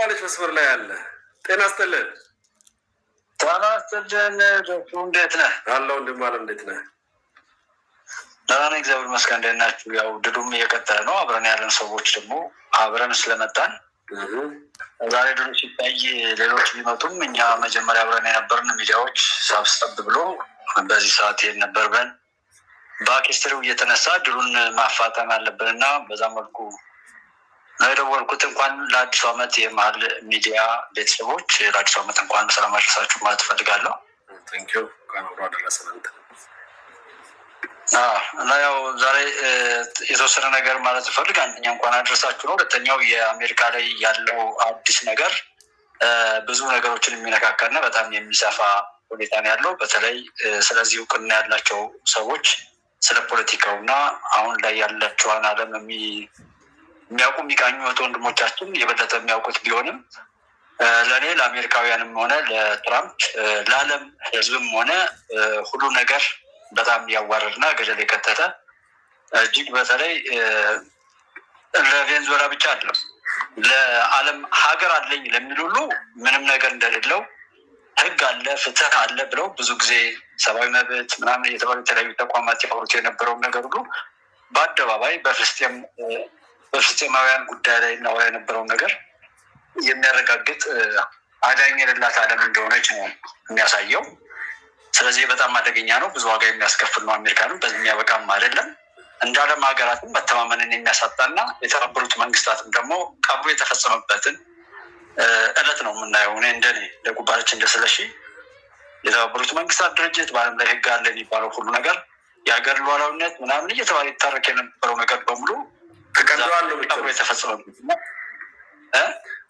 ዋለች መስመር ላይ ያለ ጤና ይስጥልን። ጤና ይስጥልን። እንዴት ነህ? አለው እንደማለ እንዴት ነህ? ደህና ነኝ እግዚአብሔር ይመስገን። እንዴት ናችሁ? ያው ድሉም እየቀጠለ ነው። አብረን ያለን ሰዎች ደግሞ አብረን ስለመጣን ዛሬ ድሉ ሲታይ ሌሎች ቢመጡም እኛ መጀመሪያ አብረን የነበርን ሚዲያዎች ሰብሰብ ብሎ በዚህ ሰዓት ይሄን ነበር ብለን በአርኬስትሪው እየተነሳ ድሉን ማፋጠን አለብን እና በዛ መልኩ ነው የደወልኩት። እንኳን ለአዲሱ ዓመት የመሀል ሚዲያ ቤተሰቦች ለአዲሱ ዓመት እንኳን በሰላም አደረሳችሁ ማለት እፈልጋለሁ። ቴንኪው ከኖሩ አደረሰን አንተ እና ያው ዛሬ የተወሰነ ነገር ማለት እፈልግ አንደኛ እንኳን አደረሳችሁ ነው። ሁለተኛው የአሜሪካ ላይ ያለው አዲስ ነገር ብዙ ነገሮችን የሚነካከልና በጣም የሚሰፋ ሁኔታ ነው ያለው። በተለይ ስለዚህ እውቅና ያላቸው ሰዎች ስለ ፖለቲካው እና አሁን ላይ ያላቸውን ዓለም የሚያውቁ የሚቃኙ እህት ወንድሞቻችን የበለጠ የሚያውቁት ቢሆንም ለእኔ ለአሜሪካውያንም ሆነ ለትራምፕ ለዓለም ሕዝብም ሆነ ሁሉ ነገር በጣም ያዋረድና ገደል የከተተ እጅግ በተለይ ለቬንዙዌላ ብቻ አይደለም ለዓለም ሀገር አለኝ ለሚል ሁሉ ምንም ነገር እንደሌለው ሕግ አለ ፍትህ አለ ብለው ብዙ ጊዜ ሰብአዊ መብት ምናምን የተባሉ የተለያዩ ተቋማት ያወሩት የነበረውን ነገር ሁሉ በአደባባይ በፍልስጤማውያን ጉዳይ ላይ እናወራ የነበረውን ነገር የሚያረጋግጥ አዳኝ የሌላት ዓለም እንደሆነች ነው የሚያሳየው። ስለዚህ በጣም አደገኛ ነው። ብዙ ዋጋ የሚያስከፍል ነው። አሜሪካንም በዚህ የሚያበቃም አይደለም። እንደ ዓለም ሀገራትም መተማመንን የሚያሳጣና የተባበሩት መንግስታትም ደግሞ ቀብሩ የተፈጸመበትን እለት ነው የምናየው። እኔ እንደኔ ለጉባለች እንደስለሺ የተባበሩት መንግስታት ድርጅት በዓለም ላይ ህግ አለ የሚባለው ሁሉ ነገር የሀገር ሉዓላዊነት ምናምን እየተባለ ይታረክ የነበረው ነገር በሙሉ ተቀደዋል ነው ቀብሩ የተፈጸመበት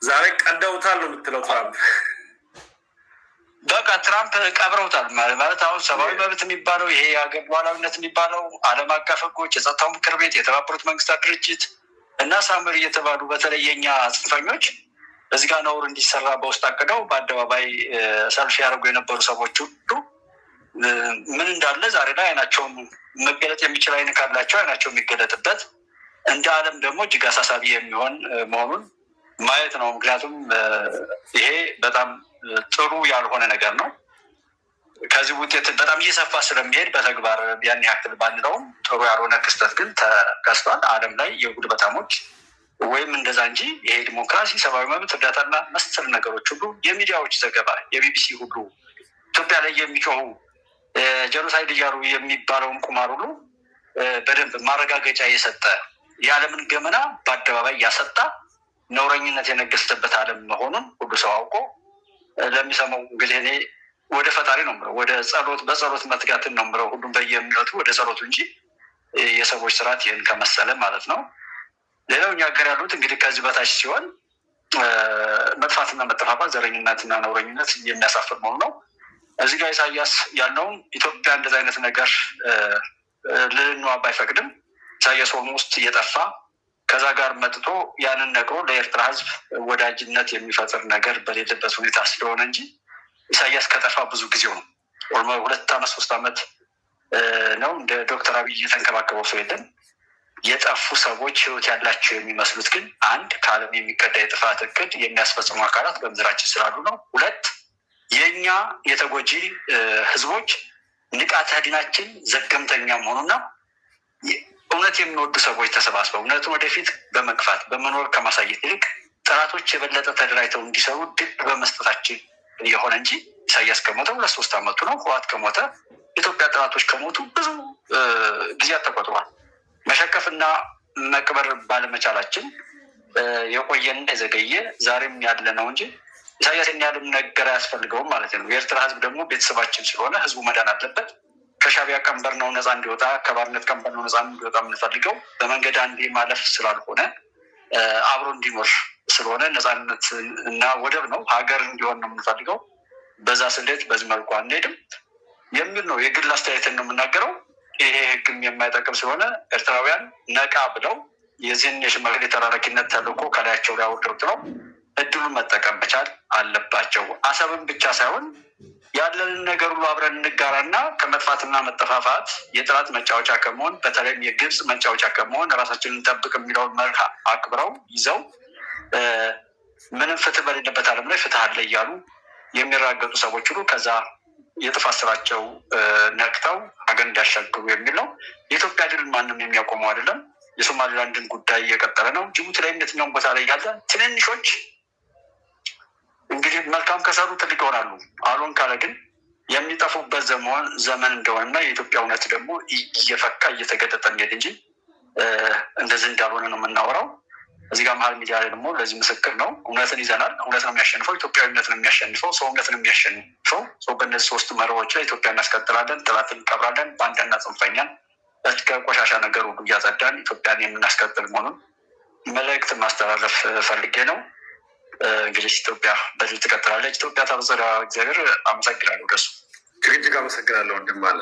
ዛሬ ቀደውታል ነው የምትለው ትራምፕ። በቃ ትራምፕ ቀብረውታል ማለት አሁን ሰብአዊ መብት የሚባለው ይሄ የሀገር ሉዓላዊነት የሚባለው ዓለም አቀፍ ህጎች፣ የጸጥታው ምክር ቤት፣ የተባበሩት መንግስታት ድርጅት እና ሳምሪ እየተባሉ በተለይ የኛ ጽንፈኞች እዚህ ጋር ነውር እንዲሰራ በውስጥ አቅደው በአደባባይ ሰልፍ ያደርጉ የነበሩ ሰዎች ሁሉ ምን እንዳለ ዛሬ ላይ አይናቸውን መገለጥ የሚችል አይን ካላቸው አይናቸው የሚገለጥበት እንደ ዓለም ደግሞ እጅግ አሳሳቢ የሚሆን መሆኑን ማየት ነው። ምክንያቱም ይሄ በጣም ጥሩ ያልሆነ ነገር ነው። ከዚህ ውጤት በጣም እየሰፋ ስለሚሄድ በተግባር ያን ያክል ባንለውም ጥሩ ያልሆነ ክስተት ግን ተከስቷል። ዓለም ላይ የጉልበታሞች ወይም እንደዛ እንጂ ይሄ ዲሞክራሲ፣ ሰብአዊ መብት፣ እርዳታና መሰል ነገሮች ሁሉ የሚዲያዎች ዘገባ የቢቢሲ ሁሉ ኢትዮጵያ ላይ የሚጮሁ ጀኖሳይድ እያሉ የሚባለውን ቁማር ሁሉ በደንብ ማረጋገጫ የሰጠ የዓለምን ገመና በአደባባይ ያሰጣ ነውረኝነት የነገሰበት ዓለም መሆኑን ሁሉ ሰው አውቆ ለሚሰማው እንግዲህ እኔ ወደ ፈጣሪ ነው የምለው፣ ወደ ጸሎት በጸሎት መትጋትን ነው የምለው። ሁሉም በየእምነቱ ወደ ጸሎቱ እንጂ የሰዎች ስርዓት ይህን ከመሰለ ማለት ነው። ሌላው እኛ ሀገር ያሉት እንግዲህ ከዚህ በታች ሲሆን መጥፋትና መጠፋፋት፣ ዘረኝነትና ነውረኝነት የሚያሳፍር መሆኑ ነው። እዚህ ጋር ኢሳያስ ያለውን ኢትዮጵያ እንደዚህ አይነት ነገር ልንዋ ባይፈቅድም ኢሳያስ ውስጥ እየጠፋ ከዛ ጋር መጥቶ ያንን ነግሮ ለኤርትራ ሕዝብ ወዳጅነት የሚፈጥር ነገር በሌለበት ሁኔታ ስለሆነ እንጂ ኢሳያስ ከጠፋ ብዙ ጊዜው ነው። 2 ዓመት 3 ዓመት ነው። እንደ ዶክተር አብይ እየተንከባከበው ሰው የለም። የጠፉ ሰዎች ህይወት ያላቸው የሚመስሉት ግን አንድ ከዓለም የሚቀዳ የጥፋት እቅድ የሚያስፈጽሙ አካላት በምድራችን ስላሉ ነው። 2 የእኛ የተጎጂ ህዝቦች ንቃተ ህሊናችን ዘገምተኛ መሆኑና እውነት የሚወዱ ሰዎች ተሰባስበው እውነቱን ወደፊት በመግፋት በመኖር ከማሳየት ይልቅ ጠላቶች የበለጠ ተደራጅተው እንዲሰሩ ድል በመስጠታችን የሆነ እንጂ ኢሳያስ ከሞተ 2-3 ዓመቱ ነው። ህወሓት ከሞተ ኢትዮጵያ ጠላቶች ከሞቱ ብዙ ጊዜያት ተቆጥሯል። መሸከፍና መቅበር ባለመቻላችን የቆየና የዘገየ ዛሬም ያለ ነው እንጂ ኢሳያስ ያለም ነገር አያስፈልገውም ማለት ነው። የኤርትራ ህዝብ ደግሞ ቤተሰባችን ስለሆነ ህዝቡ መዳን አለበት። ከሻቢያ ቀንበር ነው ነፃ እንዲወጣ፣ ከባርነት ቀንበር ነው ነፃ እንዲወጣ የምንፈልገው። በመንገድ አንዴ ማለፍ ስላልሆነ አብሮ እንዲኖር ስለሆነ ነፃነት እና ወደብ ነው ሀገር እንዲሆን ነው የምንፈልገው። በዛ ስሌት በዚህ መልኩ አንሄድም የሚል ነው የግል አስተያየትን ነው የምናገረው። ይሄ ህግም የማይጠቅም ስለሆነ ኤርትራውያን ነቃ ብለው የዚህን የሽማግሌ ተላላኪነት ተልዕኮ ከላያቸው ላይ አውርደው ነው እድሉን መጠቀም መቻል አለባቸው። አሰብን ብቻ ሳይሆን ያለንን ነገር ሁሉ አብረን እንጋራና ከመጥፋትና መጠፋፋት የጥላት መጫወቻ ከመሆን በተለይም የግብፅ መጫወቻ ከመሆን ራሳችንን እንጠብቅ የሚለውን መርህ አክብረው ይዘው ምንም ፍትህ በሌለበት ዓለም ላይ ፍትህ አለ እያሉ የሚራገጡ ሰዎች ሁሉ ከዛ የጥፋት ስራቸው ነቅተው ሀገር እንዲያሻግሩ የሚል ነው። የኢትዮጵያ ድል ማንም የሚያቆመው አይደለም። የሶማሊላንድን ጉዳይ እየቀጠለ ነው። ጅቡቲ ላይም የትኛውን ቦታ ላይ ያለ ትንንሾች እንግዲህ መልካም ከሰሩ ትልቅ ይሆናሉ። አልሆን ካለ ግን የሚጠፉበት ዘመን እንደሆነና የኢትዮጵያ እውነት ደግሞ እየፈካ እየተገጠጠ እንሄድ እንጂ እንደዚህ እንዳልሆነ ነው የምናወራው። እዚህ ጋር መሀል ሚዲያ ላይ ደግሞ ለዚህ ምስክር ነው። እውነትን ይዘናል። እውነት ነው የሚያሸንፈው። ኢትዮጵያዊነት ነው የሚያሸንፈው። ሰውነት ነው የሚያሸንፈው። በእነዚህ ሶስት መርሆች ላይ ኢትዮጵያ እናስቀጥላለን፣ ጥላትን እንቀብራለን፣ ባንዳና ጽንፈኛን ከቆሻሻ ነገር ሁሉ እያጸዳን ኢትዮጵያን የምናስቀጥል መሆኑን መልእክት ማስተላለፍ ፈልጌ ነው። እንግዲህ ኢትዮጵያ በዚህ ትቀጥላለች። ኢትዮጵያ ታበጸዳ። እግዚአብሔር አመሰግናለሁ። ደሱ እጅግ አመሰግናለሁ ወንድም አለ